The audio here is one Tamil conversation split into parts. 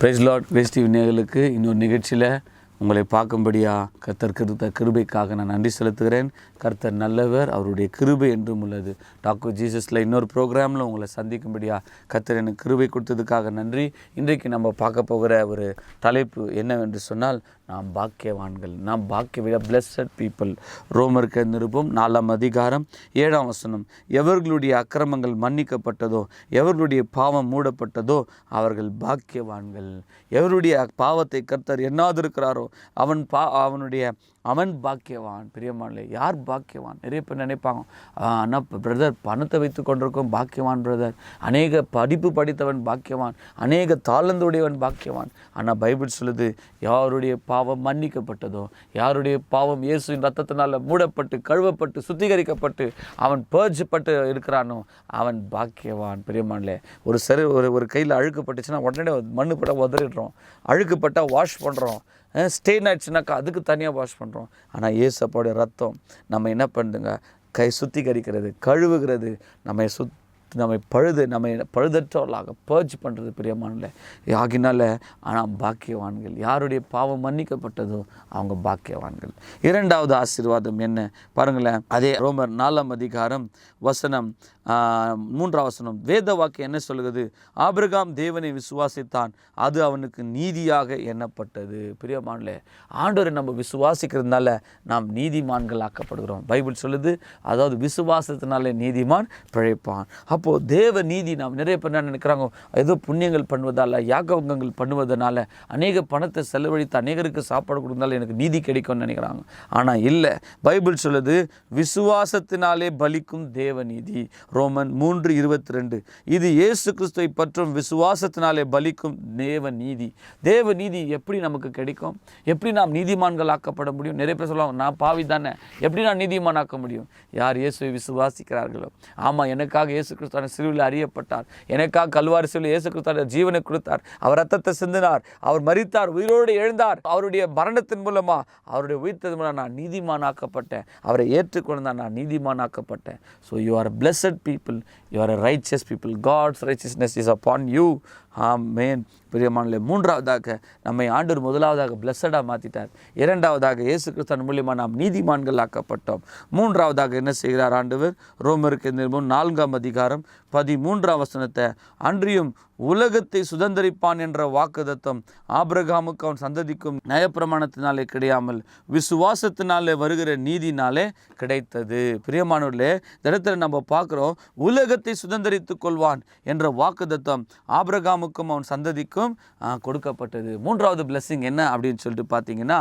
பிரைஸ் லார்ட் வேஸ்டி விநாயகர்களுக்கு இன்னொரு நிகழ்ச்சியில் உங்களை பார்க்கும்படியாக கர்த்தர் கொடுத்த கிருபைக்காக நான் நன்றி செலுத்துகிறேன். கர்த்தர் நல்லவர், அவருடைய கிருபை என்றும் உள்ளது. டாக்டர் ஜீசஸில் இன்னொரு ப்ரோக்ராமில் உங்களை சந்திக்கும்படியாக கர்த்தர் எனக்கு கிருபை கொடுத்ததுக்காக நன்றி. இன்றைக்கு நம்ம பார்க்க போகிற ஒரு தலைப்பு என்னவென்று சொன்னால், நாம் பாக்கியவான்கள், நாம் பாக்கிய பிளஸட் பீப்புள். ரோமருக்கு நிருபம் 4ஆம் அதிகாரம் 7ஆம் வசனம். எவர்களுடைய அக்கிரமங்கள் மன்னிக்கப்பட்டதோ, எவர்களுடைய பாவம் மூடப்பட்டதோ அவர்கள் பாக்கியவான்கள். எவருடைய பாவத்தை கர்த்தர் எண்ணாதிருக்கிறாரோ அவன் பாக்கியவான். பிரியமானே, யார் பாக்கியவான்? நிறைய பேர் நினைப்பாங்க, ஆனால் பிரதர் பணத்தை வைத்து கொண்டிருக்கோம் பாக்கியவான் பிரதர், அநேக படிப்பு படித்தவன் பாக்கியவான், அநேக தாளந்துடையவன் பாக்கியவான். ஆனால் பைபிள் சொல்லுது, யாருடைய பாவம் மன்னிக்கப்பட்டதோ, யாருடைய பாவம் இயேசுவின் ரத்தத்தினால் மூடப்பட்டு கழுவப்பட்டு சுத்திகரிக்கப்பட்டு அவன் பர்ஜப்பட்டு இருக்கிறானோ அவன் பாக்கியவான். பிரியமானே, ஒரு கையில் அழுக்குப்பட்டுச்சுன்னா உடனே மண்ணு பட்ட உதறிடுறோம், அழுக்குப்பட்டால் வாஷ் பண்ணுறோம், ஸ்டெயின் ஆயிடுச்சுனாக்கா அதுக்கு தனியாக வாஷ் பண்ணுறோம். ஆனால் இயேசுவோட ரத்தம் நம்ம என்ன பண்ணுதுங்க, சுத்திகரிக்கிறது, கழுவுகிறது, நம்மை பழுதற்றவர்களாக பர்ஜ் பண்ணுறது. பிரியமானல ஆகினால ஆனால் பாக்கியவான்கள், யாருடைய பாவம் மன்னிக்கப்பட்டதோ அவங்க பாக்கியவான்கள். இரண்டாவது ஆசீர்வாதம் என்ன பாருங்களேன், அதே ரோமர் 4ஆம் அதிகாரம் வசனம் 3ஆம் வசனம். வேத வாக்கியம் என்ன சொல்கிறது? ஆபிரகாம் தேவனை விசுவாசித்தான், அது அவனுக்கு நீதியாக எண்ணப்பட்டது. பிரியமானல, ஆண்டவரை நம்ம விசுவாசிக்கிறதுனால நாம் நீதிமான்கள் ஆக்கப்படுகிறோம். பைபிள் சொல்லுது, அதாவது விசுவாசத்தினாலே நீதிமான் பிழைப்பான். அப்போது தேவ நீதி, நாம் நிறைய பேர் என்ன நினைக்கிறாங்க, ஏதோ புண்ணியங்கள் பண்ணுவதால், யாக்கவங்கங்கள் பண்ணுவதனால, அநேக பணத்தை செலவழித்து அநேகருக்கு சாப்பாடு கொடுத்தாலும் எனக்கு நீதி கிடைக்கும்னு நினைக்கிறாங்க. ஆனால் இல்லை, பைபிள் சொல்லுது விசுவாசத்தினாலே பலிக்கும் தேவ நீதி. ரோமன் 3:22. இது இயேசு கிறிஸ்துவை பற்றும் விசுவாசத்தினாலே பலிக்கும் தேவ நீதி. தேவ நீதி எப்படி நமக்கு கிடைக்கும்? எப்படி நாம் நீதிமான்கள் ஆக்கப்பட முடியும்? நிறைய பேர் சொல்லுவாங்க, நான் பாவி தானே, எப்படி நான் நீதிமான் ஆக்க முடியும்? யார் இயேசுவை விசுவாசிக்கிறார்களோ. ஆமாம், எனக்காக இயேசு கிறிஸ்து சிலுவையில் அறியப்பட்டார், எனக்காக கல்வாரி சிலுவையில் இயேசு கிறிஸ்து ஜீவனை கொடுத்தார், அவர் ரத்தத்தை சிந்தினார், அவர் மரித்தார், உயிரோடு எழுந்தார், அவருடைய மரணத்தின் மூலமா, அவருடைய உயிர்த்தது மூலம் நான் நீதிமானாக்கப்பட்டேன், அவரை ஏற்றுக்கொண்டால் நான் நீதிமானாக்கப்பட்டேன். So you are blessed people, you are a righteous people, God's righteousness is upon you. ஆமென். பிரியமானே, மூன்றாவதாக நம்மை ஆண்டவர் முதலாவதாக பிளஸடாக மாற்றிட்டார். இரண்டாவதாக இயேசு கிறிஸ்து மூலியமாக நாம் நீதிமான்கள் ஆக்கப்பட்டோம். மூன்றாவதாக என்ன செய்கிறார் ஆண்டவர்? ரோமருக்கு 4ஆம் அதிகாரம் 13ஆம் வசனத்தை, அன்றியும் உலகத்தை சுதந்தரிப்பான் என்ற வாக்குத்தத்தம் ஆபிரகாமுக்கு அவன் சந்ததிக்கும் நியாயப்பிரமாணத்தினாலே கிடையாமல் விசுவாசத்தினாலே வருகிற நீதினாலே கிடைத்தது. பிரியமானவர்களே, இந்த இடத்துல நம்ம பார்க்குறோம், உலகத்தை சுதந்தரித்துக் கொள்வான் என்ற வாக்குத்தத்தம் ஆபிரகாமுக்கும் அவன் சந்ததிக்கும் கொடுக்கப்பட்டது. மூன்றாவது பிளெஸிங் என்ன அப்படின்னு சொல்லிட்டு பார்த்தீங்கன்னா,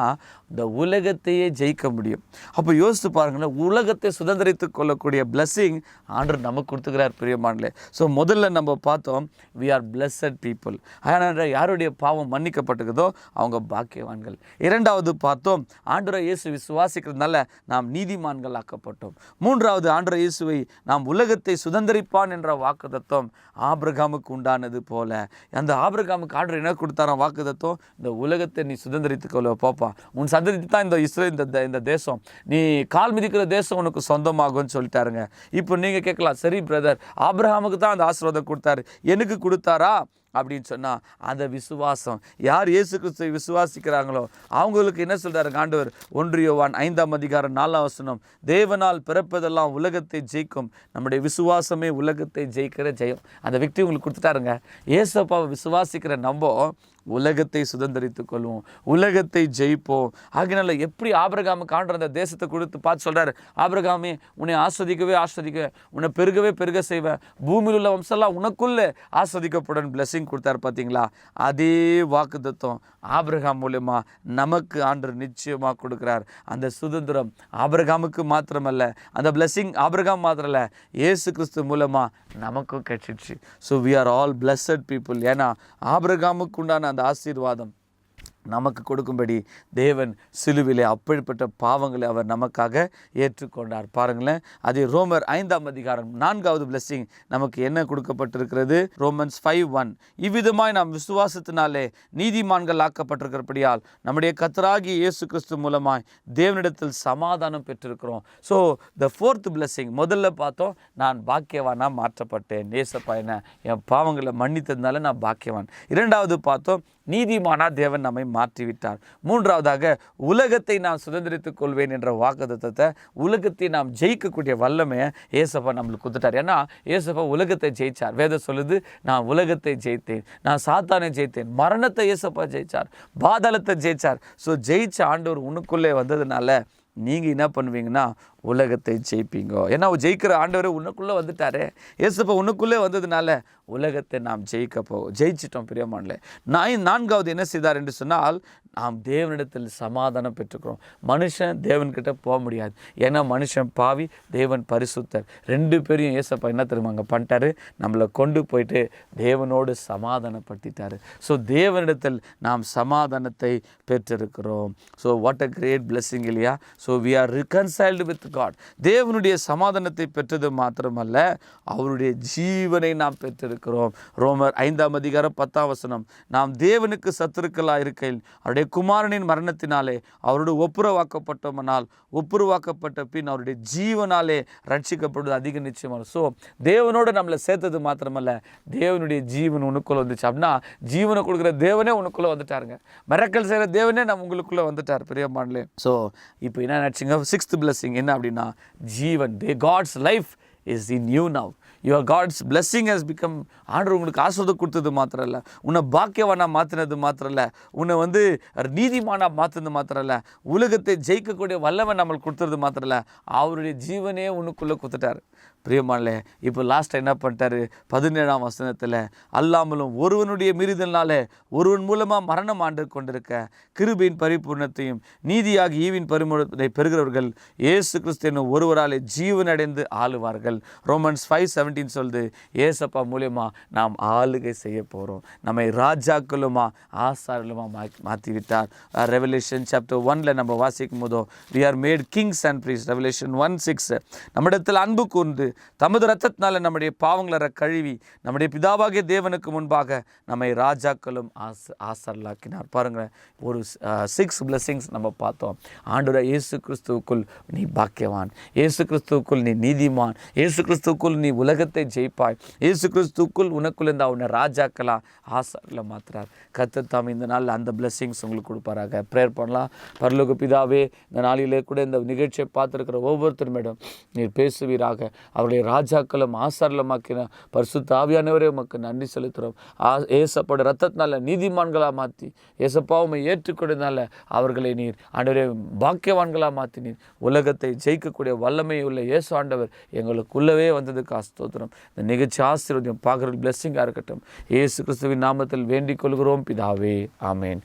இந்த உலகத்தையே ஜெயிக்க முடியும். அப்போ யோசித்து பாருங்களேன், உலகத்தை சுதந்திரித்துக் கொள்ளக்கூடிய பிளெஸிங் ஆண்டவர் நமக்கு கொடுத்துக்கிறார். பிரியமானே, ஸோ முதல்ல நம்ம பார்த்தோம், we are blessed people. அதனால் யாருடைய பாவம் மன்னிக்கப்பட்டதோ அவங்க பாக்கியவான்கள். இரண்டாவது பார்த்தோம், ஆண்டவரை இயேசு விசுவாசிக்கிறதுனால நாம் நீதிமான்கள் ஆக்கப்பட்டோம். மூன்றாவது, ஆண்டவரை இயேசுவை நாம் உலகத்தை சுதந்திரிப்பான் என்ற வாக்குத்தத்தம் ஆபிரகாமுக்கு உண்டானது போல, அந்த ஆபிரகாமுக்கு ஆண்டவர் என்ன கொடுத்தாராம் வாக்குத்தத்தம்? இந்த உலகத்தை நீ சுதந்திரித்துக் கொள்ள போப்பா, உன் சந்ததி தான் இந்த இஸ்ரேல், இந்த தேசம், நீ கால் மிதிக்கிற தேசம் உனக்கு சொந்தமாகும்னு சொல்லிட்டாருங்க. இப்போ நீங்கள் கேட்கலாம், சரி பிரதர், ஆபிரகாமுக்கு தான் அந்த ஆசீர்வாதம் கொடுத்தாரு, எனக்கு கொடுத்தாரா அப்படின்னு சொன்னால், அந்த விசுவாசம், யார் இயேசு கிறிஸ்துவை விசுவாசிக்கிறாங்களோ அவங்களுக்கு என்ன சொல்கிறாரு ஆண்டவர்? 1 யோவான் 5ஆம் அதிகாரம் 4ஆம் வசனம். தேவனால் பிறப்பதெல்லாம் உலகத்தை ஜெயிக்கும், நம்முடைய விசுவாசமே உலகத்தை ஜெயிக்கிற ஜெயம். அந்த விக்தி உங்களுக்கு கொடுத்துட்டாருங்க. இயேசுப்பாவை விசுவாசிக்கிற நம்ம உலகத்தை சுதந்திரித்துக் கொள்வோம், உலகத்தை ஜெயிப்போம். ஆகினால எப்படி ஆபிரகாமுக்கு ஆண்டவர் அந்த தேசத்தை கொடுத்து பார்த்து சொல்கிறார், ஆபிரகாமே உன்னை ஆஸ்வதிக்கவே உன்னை பெருகவே பெருக செய்வேன், பூமியில் உள்ள வம்சம்லாம் உனக்குள்ளே ஆஸ்வதிக்கப்படும் பிளெஸிங் கொடுத்தார். பார்த்தீங்களா? அதே வாக்குத்தத்தம் ஆபிரகாம் மூலமா நமக்கு ஆண்டவர் நிச்சயமாக கொடுக்குறார். அந்த சுதந்திரம் ஆபிரகாமுக்கு மாத்திரமல்ல, அந்த பிளெஸிங் ஆபிரகாம் மாத்திரம் இல்லை, இயேசு கிறிஸ்து மூலமாக நமக்கும் கிடைச்சிடுச்சு. So we are all blessed people. ஏன்னா ஆபிரகாமுக்கு உண்டான அந்த ஆசீர்வாதம் நமக்கு கொடுக்கும்படி தேவன் சிலுவிலே அப்படிப்பட்ட பாவங்களை அவர் நமக்காக ஏற்றுக்கொண்டார். பாருங்களேன், அது ரோமர் 5ஆம் அதிகாரம் 4வது blessing நமக்கு என்ன கொடுக்கப்பட்டிருக்கிறது? ரோமன்ஸ் 5:1 இவ்விதமாய் நாம் விசுவாசத்தினாலே நீதிமான்கள் ஆக்கப்பட்டிருக்கிறபடியால் நம்முடைய கர்த்தராகிய இயேசு கிறிஸ்து மூலமாய் தேவனிடத்தில் சமாதானம் பெற்றிருக்கிறோம். ஸோ த 4th blessing, முதல்ல பார்த்தோம், நான் பாக்கியவானா மாற்றப்பட்டேன், ஏசப்பா என்ன என் பாவங்களை மன்னித்ததுனால நான் பாக்கியவான். இரண்டாவது பார்த்தோம், நீதிமானா தேவன் நம்மை மாற்றிவிட்டார். மூன்றாவதாக உலகத்தை நான் சுதந்திரித்துக் கொள்வேன் என்ற வாக்குத்தத்தத்தை, உலகத்தை நாம் ஜெயிக்கக்கூடிய வல்லமையை ஏசப்பா நம்மளுக்கு கொடுத்துட்டார். ஏன்னா ஏசப்பா உலகத்தை ஜெயிச்சார். வேதம் சொல்லுது, நான் உலகத்தை ஜெயித்தேன், நான் சாத்தானை ஜெயித்தேன். மரணத்தை ஏசப்பா ஜெயிச்சார், பாதாளத்தை ஜெயிச்சார். ஸோ ஜெயிச்ச ஆண்டவர் உனக்குள்ளே வந்ததுனால நீங்கள் என்ன பண்ணுவீங்கன்னா உலகத்தை ஜெயிப்பீங்க. ஏன்னா ஜெயிக்கிற ஆண்டவர் உனக்குள்ளே வந்துட்டாரே. ஏசப்பா உனக்குள்ளே வந்ததுனால உலகத்தை நாம் ஜெயிச்சிட்டோம். பிரியமானே, நான்காவது என்ன செய்தார் என்று சொன்னால், நாம் தேவனிடத்தில் சமாதானம் பெற்றுக்கிறோம். மனுஷன் தேவன்கிட்ட போக முடியாது. ஏன்னா மனுஷன் பாவி, தேவன் பரிசுத்தர். ரெண்டு பேரையும் ஏசப்பா என்ன தெரியுமா அங்கே பண்ணிட்டாரு? நம்மளை கொண்டு போயிட்டு தேவனோடு சமாதானப்படுத்திட்டாரு. ஸோ தேவனிடத்தில் நாம் சமாதானத்தை பெற்றிருக்கிறோம். So what a great blessing இல்லையா? So we are reconciled with God. தேவனுடைய சமாதானத்தை பெற்றது மாத்திரமல்ல, அவருடைய ஜீவனை நாம் பெற்றிருக்கிறோம். ரோமர் 5ஆம் அதிகாரம் 10ஆம் வசனம், நாம் தேவனுக்கு சத்துருக்களாக இருக்கையில் அவருடைய குமாரனின் மரணத்தினாலே அவருடைய ஒப்புரவாக்கப்பட்டோமானால், ஒப்புரவாக்கப்பட்ட பின் அவருடைய ஜீவனாலே ரட்சிக்கப்படுவது அதிக நிச்சயமான. ஸோ தேவனோடு நம்மளை சேர்த்தது மாத்திரமல்ல, தேவனுடைய ஜீவன் உனக்குள்ளே வந்துச்சு. அப்படின்னா ஜீவனை கொடுக்குற தேவனே உனக்குள்ளே வந்துட்டாருங்க. மிரக்கல் செய்கிற தேவனே நம்ம உங்களுக்குள்ளே வந்துட்டார். பிரியமானே, ஸோ இப்போ என்ன நினச்சிங்க? 6th blessing என்ன அப்படின்னா, ஜீவன். God's life is in you now. Your God's blessing has become. ஆண்டவர் உங்களுக்கு ஆசீர்வாதம் கொடுத்தது மாத்திரம் இல்லை, உன்னை பாக்கியவானா மாற்றினது மாத்திரம் இல்லை, உன்னை நீதிமானா மாற்றினது மாத்திரம் இல்லை, உலகத்தை ஜெயிக்கக்கூடிய வல்லமை நம்மளுக்கு கொடுத்தது மாத்திரம் இல்லை, அவருடைய ஜீவனே உனக்குள்ளே கொடுத்துட்டார். பிரியமானே, இப்போ லாஸ்ட்டாக என்ன பண்ணிட்டாரு? 17ஆம் வசனத்தில், அல்லாமலும் ஒருவனுடைய மீறுதலினாலே ஒருவன் மூலமாக மரணம் ஆண்டு கொண்டிருக்க கிருபையின் பரிபூர்ணத்தையும் நீதியாகி ஈவின் பரிமூலத்தை பெறுகிறவர்கள் இயேசு கிறிஸ்து என்னும் ஒருவராலே ஜீவனடைந்து ஆளுவார்கள். ரோமன்ஸ் 5:17 சொல்லுது, ஏசப்பா மூலியமா நாம் ஆளுகை செய்ய போகிறோம். நம்மை ராஜாக்களுமா ஆசாரலுமா மாற்றிவிட்டார். ரெவலேஷன் சாப்டர் 1 நம்ம வாசிக்கும் போதோ, we are made kings and priests. Revelation 1:6 நம்மிடத்தில் அன்பு கூர்ந்து தமது ரத்தத்தினால நம்முடைய பாவங்களை கழுவி நம்முடைய பிதாவாகிய தேவனுக்கு முன்பாக நம்மை ராஜாக்களும் ஆசாரலாக்கினார். பாருங்க, ஒரு 6 blessings நம்ம பார்த்தோம். ஆண்டவரே, இயேசு கிறிஸ்துவுக்குள் நீ பாக்கியவான், இயேசு கிறிஸ்துவுக்குள் நீ நீதிமான், இயேசு கிறிஸ்துவுக்குள் நீ உலகத்தை ஜெயிப்பாய், இயேசு கிறிஸ்துவுக்குள் உனக்குள்ள இருந்து அவனை ராஜாக்களா ஆசாரில் மாத்துறார். கர்த்தர் தாம் இந்த நாள் அந்த blessings உங்களுக்கு கொடுப்பாராக. ப்ரேயர் பண்ணலாம். பரலோக பிதாவே, இந்த நாளிலே கூட இந்த நிகழ்ச்சியை பார்த்துருக்கிற ஒவ்வொருத்தருமிடம் நீர் பேசுவீராக. அவருடைய ராஜாக்களும் ஆசாரலமாக்கின பரிசுத்த ஆவியானவரே உமக்கு நன்றி செலுத்துகிறோம். ஏசப்போட ரத்தத்தினால நீதிமான்களாக மாற்றி, ஏசப்பாவை ஏற்றுக்கொண்டதுனால அவர்களை நீர் ஆண்டவரே பாக்கியவான்களாக மாற்றினீர். உலகத்தை ஜெயிக்கக்கூடிய வல்லமை உள்ள இயேசு ஆண்டவர் எங்களுக்குள்ளவே வந்ததுக்கு ஸ்தோத்திரம். இந்த நிகழ்ச்சி ஆசீர்வாதம் பார்க்குற blessing இருக்கட்டும். இயேசு கிறிஸ்துவின் நாமத்தில் வேண்டிக் கொள்கிறோம் பிதாவே, ஆமேன்.